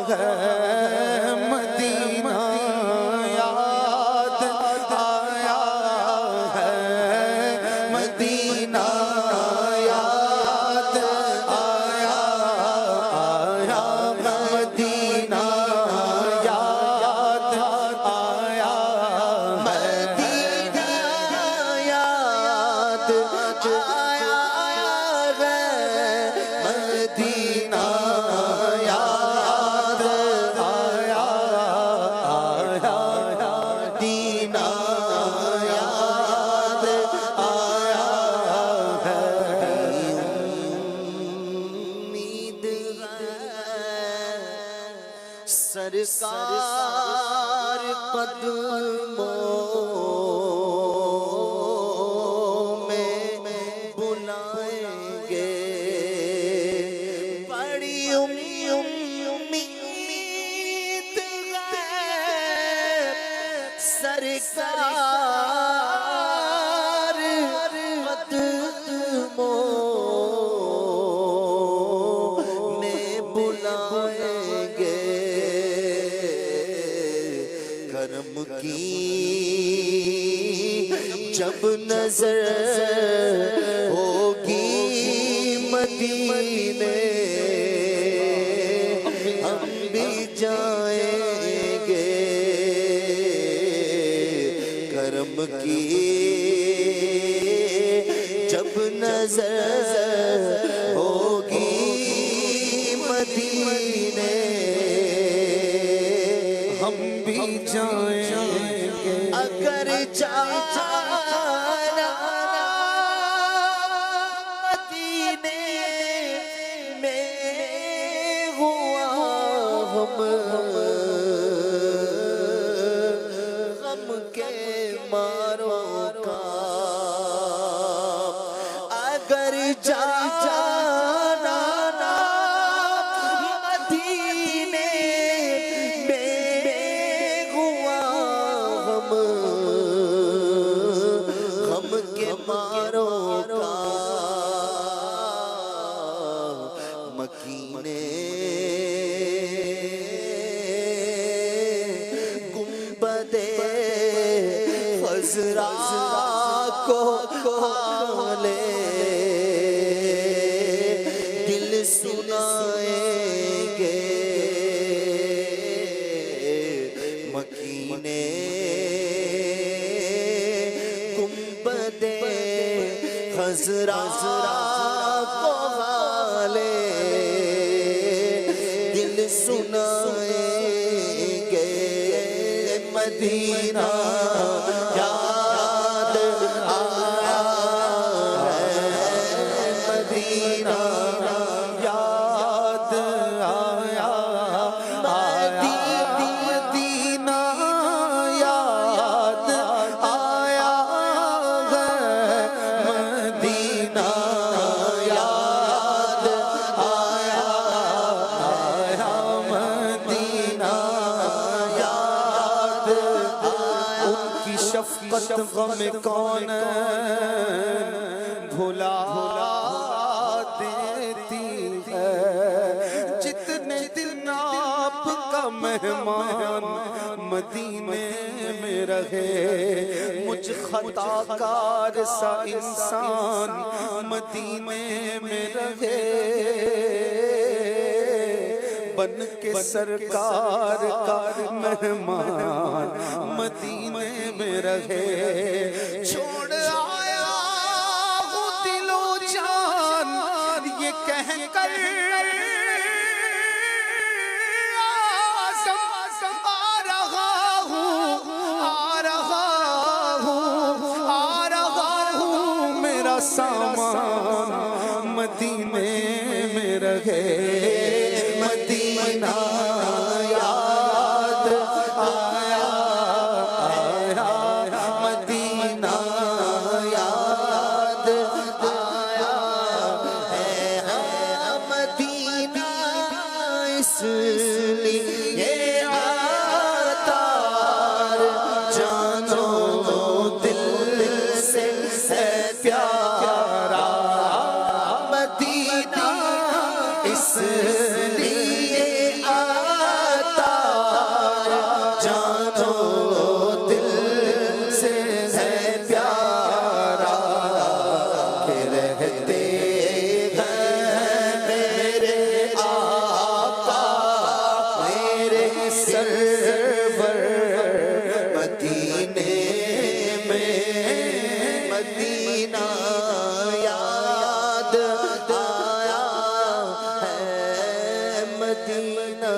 ہے مدینہ، یاد آیا ہے مدینہ، یاد آیا مدینہ، یاد آیا مدینہ، یاد آیا مدینہ، یاد آیا مدینہ، یاد آیا امید ہے سرکار قدموں میں بلائیں گے، بڑی امید ہے سرکار قدموں میں بلائیں گے، کرم کی جب نظر ہوگی مدینے، ہم بھی جائیں گے، کرم کی جب نظر ہوگی مدینے، ہم بھی جائیں گے، اگر جانا مدینے میں ہوا ہم غم کے ماروں کا، اگر جانا مدینے میں ہوا ہم غم کے ماروں کا، مکینے گنبد خضرا کو لے دل سنائیں گے، مکینے گنبد خضرا کو لے دل سنائیں گے، مدینہ یاد آیا ہے مدینہ، یاد آیا مدینہ، یاد آیا مدینہ، یاد آیا مدینہ، یاد آیا، ان کی شفقت غم کون بھلا دیتی ہے، جتنے دن آپ کا مہمان مدینے میں رہے، مجھ خطا کار سا انسان مدینے میں رہے، بن کے سرکار کا مہمان مدینے میں رہے، چھوڑ آیا ہوں دل و جان یہ کہہ کر سامان مدینے میں رہے، مدینہ یاد آیا مدینہ یاد آیا مدینہ، اس لیے عطار جانو دل سے پیارا، مدینہ اس لیے رہتے ہیں میرے آقا میرے سرور مدینے میں مدینہ یاد آیا ہے مدینہ